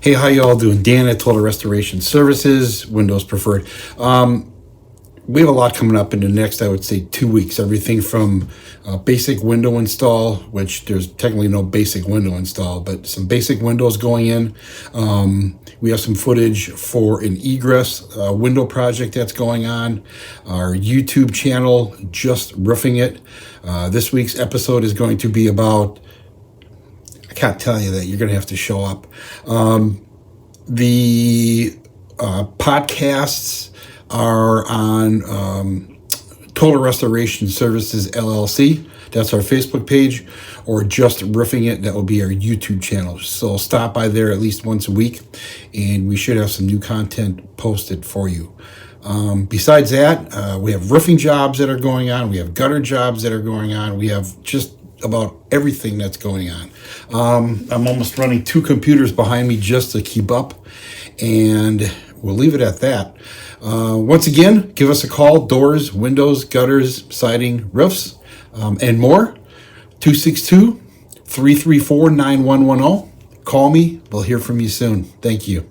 Hey, how you all doing? Dan at Total Restoration Services, Windows Preferred. We have a lot coming up in the next, I would say, 2 weeks. Everything from basic window install, which there's technically no basic window install, but some basic windows going in. We have some footage for an egress window project that's going on. Our YouTube channel, Just Roofing It. This week's episode is going to be about, I can't tell you that, you're going to have to show up. The podcasts are on Total Restoration Services LLC. That's our Facebook page, or Just Roofing It. That will be our YouTube channel. So stop by there at least once a week, and we should have some new content posted for you. Besides that, we have roofing jobs that are going on. We have gutter jobs that are going on. We have just about everything that's going on. I'm almost running 2 computers behind me just to keep up, and we'll leave it at that. Once again, give us a call. Doors, windows, gutters, siding, roofs, and more. 262-334-9110. Call me. We'll hear from you soon. Thank you.